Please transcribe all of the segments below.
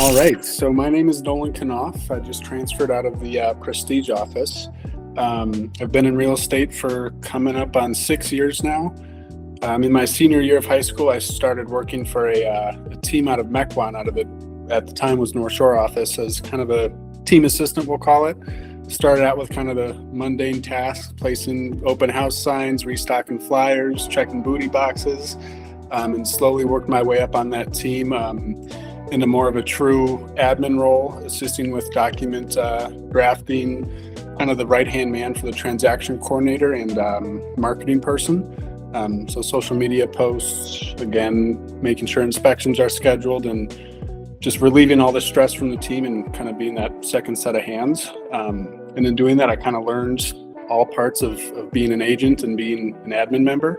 All right, so my name is Nolan Knopf. I just transferred out of the Prestige office. I've been in real estate for coming up on 6 years now. In my senior year of high school, I started working for a team out of Mequon, out of the, at the time was North Shore office, as kind of a team assistant, we'll call it. Started out with kind of the mundane tasks, placing open house signs, restocking flyers, checking booty boxes, and slowly worked my way up on that team into more of a true admin role, assisting with document drafting, kind of the right-hand man for the transaction coordinator and marketing person. So social media posts, again, making sure inspections are scheduled and just relieving all the stress from the team and kind of being that second set of hands. And in doing that, I kind of learned all parts of being an agent and being an admin member,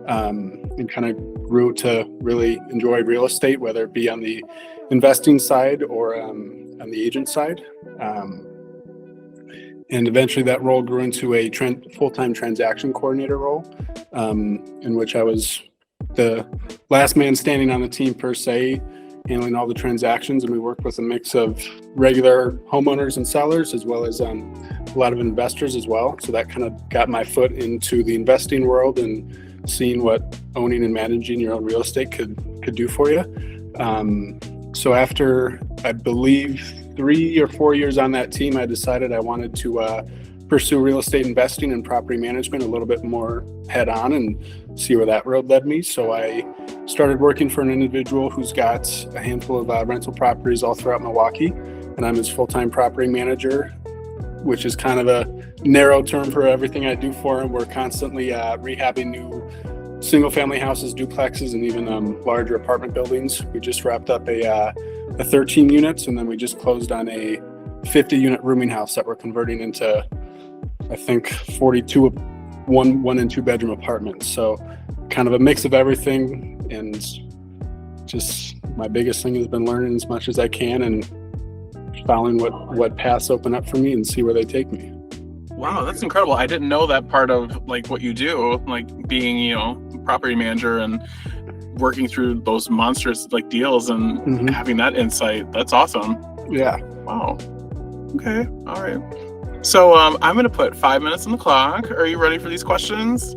and kind of grew to really enjoy real estate, whether it be on the investing side or on the agent side. And eventually that role grew into a full-time transaction coordinator role, in which I was the last man standing on the team per se, handling all the transactions. And we worked with a mix of regular homeowners and sellers, as well as a lot of investors as well. So that kind of got my foot into the investing world and seeing what owning and managing your own real estate could do for you. So after, I believe, 3 or 4 years on that team, I decided I wanted to pursue real estate investing and property management a little bit more head on and see where that road led me. So I started working for an individual who's got a handful of rental properties all throughout Milwaukee, and I'm his full-time property manager, which is kind of a narrow term for everything I do for him. We're constantly rehabbing new single-family houses, duplexes, and even larger apartment buildings. We just wrapped up a 13 units, and then we just closed on a 50-unit rooming house that we're converting into, I think, 42 one and two bedroom apartments. So kind of a mix of everything, and just my biggest thing has been learning as much as I can and following what paths open up for me and see where they take me. Wow, that's incredible. I didn't know that part of like what you do, like being, property manager and working through those monstrous like deals and having that insight. That's awesome. Yeah. Wow. Okay. All right. So I'm going to put 5 minutes on the clock. Are you ready for these questions?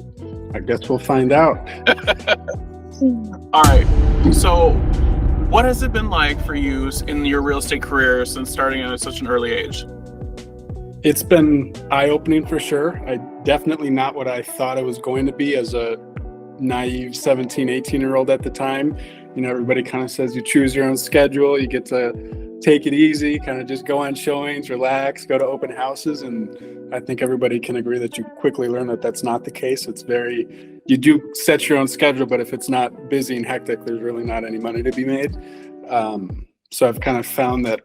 I guess we'll find out. All right. So what has it been like for you in your real estate career since starting at such an early age? It's been eye-opening for sure. Definitely not what I thought it was going to be as a naive 17, 18-year-old at the time. Everybody kind of says you choose your own schedule, you get to take it easy, kind of just go on showings, relax, go to open houses. And I think everybody can agree that you quickly learn that that's not the case. You do set your own schedule, but if it's not busy and hectic, there's really not any money to be made. So I've kind of found that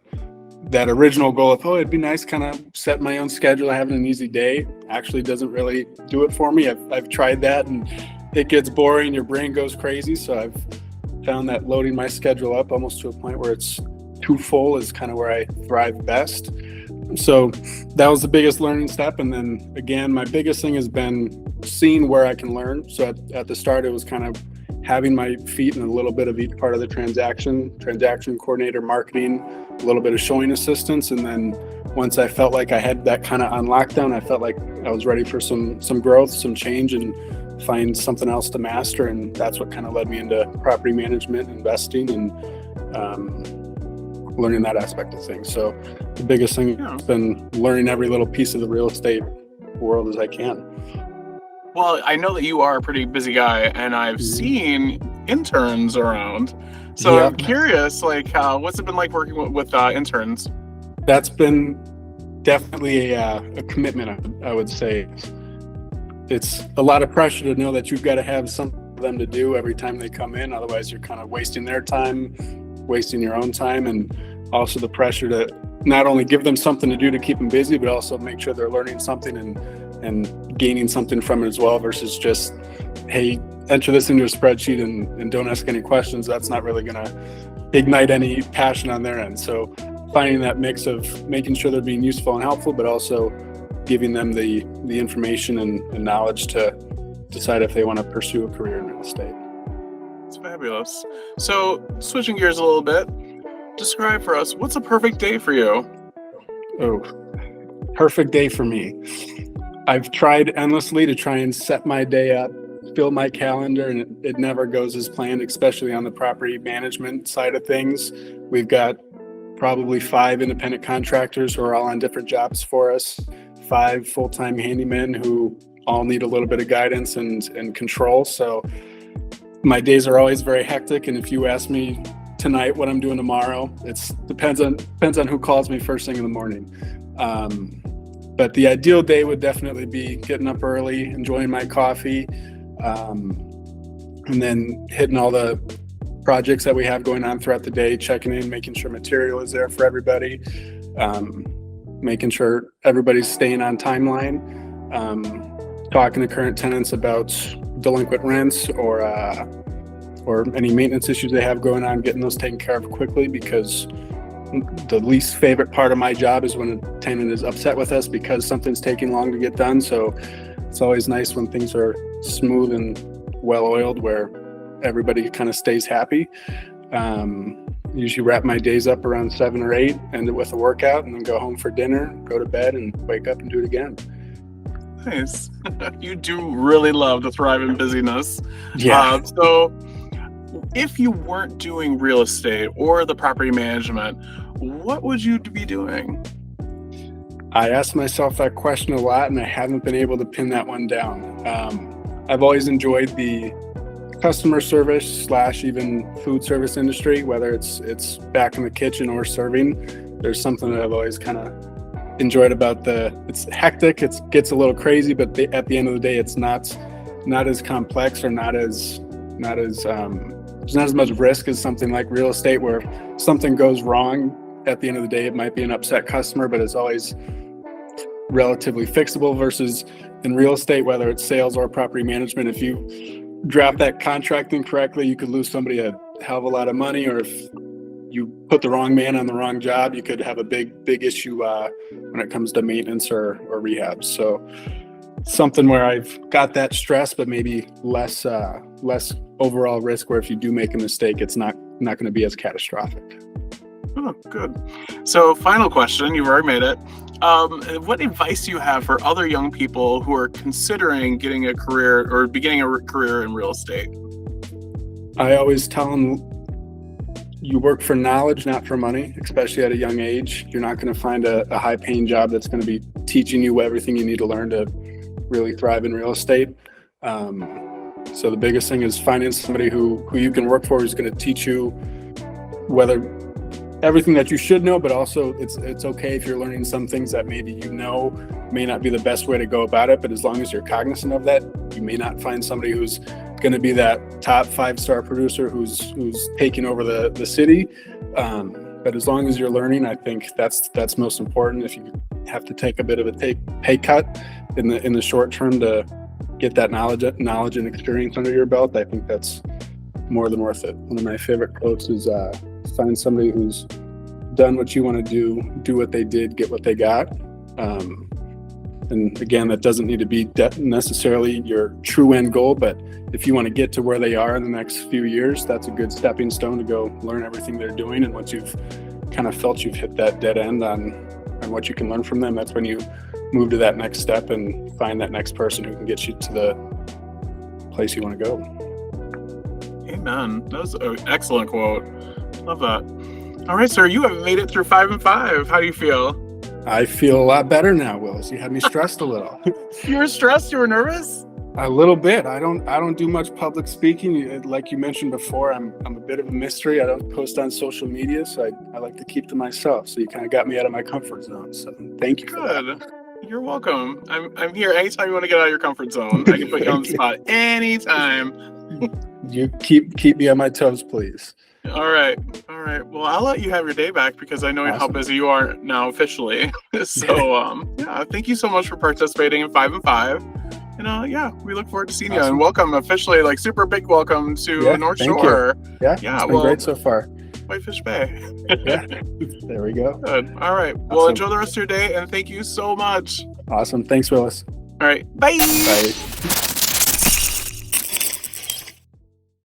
original goal of, it'd be nice kind of set my own schedule, having an easy day, actually doesn't really do it for me. I've tried that and it gets boring, your brain goes crazy. So I've found that loading my schedule up almost to a point where it's too full is kind of where I thrive best. So that was the biggest learning step. And then again, my biggest thing has been seeing where I can learn. So at the start, it was kind of having my feet in a little bit of each part of the transaction coordinator, marketing, a little bit of showing assistance. And then once I felt like I had that kind of on lockdown, I felt like I was ready for some growth, some change, and find something else to master. And that's what kind of led me into property management, investing, and learning that aspect of things. So the biggest thing has been learning every little piece of the real estate world as I can. Well, I know that you are a pretty busy guy, and I've seen interns around. So I'm curious, what's it been like working with interns? That's been definitely a commitment, I would say. It's a lot of pressure to know that you've got to have something for them to do every time they come in. Otherwise, you're kind of wasting their time, wasting your own time, and also the pressure to not only give them something to do to keep them busy, but also make sure they're learning something and gaining something from it as well, versus just, hey, enter this into a spreadsheet and don't ask any questions. That's not really going to ignite any passion on their end. So finding that mix of making sure they're being useful and helpful, but also giving them the information and knowledge to decide if they want to pursue a career in real estate. It's fabulous. So switching gears a little bit, describe for us, what's a perfect day for you? Oh, perfect day for me. I've tried endlessly to try and set my day up, fill my calendar, and it never goes as planned, especially on the property management side of things. We've got probably 5 independent contractors who are all on different jobs for us, 5 full-time handymen who all need a little bit of guidance and control. So my days are always very hectic. And if you ask me tonight what I'm doing tomorrow, it depends on who calls me first thing in the morning. But the ideal day would definitely be getting up early, enjoying my coffee, and then hitting all the projects that we have going on throughout the day, checking in, making sure material is there for everybody, making sure everybody's staying on timeline, talking to current tenants about delinquent rents or any maintenance issues they have going on, getting those taken care of quickly, because the least favorite part of my job is when a tenant is upset with us because something's taking long to get done. So it's always nice when things are smooth and well-oiled where everybody kind of stays happy. Usually wrap my days up around 7 or 8, end it with a workout, and then go home for dinner, go to bed, and wake up and do it again. Nice. You do really love to thrive in busyness. Yeah. So if you weren't doing real estate or the property management, what would you be doing? I asked myself that question a lot, and I haven't been able to pin that one down. I've always enjoyed the customer service / even food service industry, whether it's back in the kitchen or serving. There's something that I've always kind of enjoyed about it's hectic, it gets a little crazy, but at the end of the day, it's not as complex or there's not as much risk as something like real estate, where if something goes wrong, at the end of the day, it might be an upset customer, but it's always relatively fixable, versus in real estate, whether it's sales or property management, if you draft that contract incorrectly, you could lose somebody a hell of a lot of money, or if you put the wrong man on the wrong job, you could have a big issue when it comes to maintenance or rehab. So something where I've got that stress, but maybe less overall risk, where if you do make a mistake, it's not going to be as catastrophic. Oh, good. So final question, you've already made it. What advice do you have for other young people who are considering getting a career or beginning a career in real estate? I always tell them, you work for knowledge, not for money, especially at a young age. You're not going to find a high-paying job that's going to be teaching you everything you need to learn to really thrive in real estate. So the biggest thing is finding somebody who you can work for, who's going to teach you whether everything that you should know, but also it's okay if you're learning some things that maybe may not be the best way to go about it, but as long as you're cognizant of that, you may not find somebody who's going to be that top 5-star producer who's taking over the city. But as long as you're learning, I think that's most important. If you have to take a bit of a pay cut in the short term to get that knowledge and experience under your belt, I think that's more than worth it. One of my favorite quotes is, find somebody who's done what you want to do what they did, get what they got. And again, that doesn't need to be necessarily your true end goal, but if you want to get to where they are in the next few years, that's a good stepping stone to go learn everything they're doing. And once you've kind of felt you've hit that dead end on what you can learn from them, that's when you move to that next step and find that next person who can get you to the place you want to go. Amen. That was an excellent quote. Love that. All right, sir, you have made it through 5 and 5. How do you feel? I feel a lot better now, Willis. You had me stressed a little. You were stressed? You were nervous? A little bit. I don't do much public speaking. Like you mentioned before, I'm a bit of a mystery. I don't post on social media, so I like to keep to myself. So you kind of got me out of my comfort zone. So thank you. Good. You're welcome. I'm here anytime you want to get out of your comfort zone. I can put you on the spot anytime. You keep me on my toes, please. All right. Well, I'll let you have your day back because I know how busy you are now officially. So, thank you so much for participating in 5 and 5. And we look forward to seeing you, and welcome officially, like super big welcome to North Shore. Yeah, it's been great so far. Whitefish Bay. Yeah, there we go. Good. All right. Well, enjoy the rest of your day, and thank you so much. Awesome. Thanks, Willis. All right. Bye. Bye.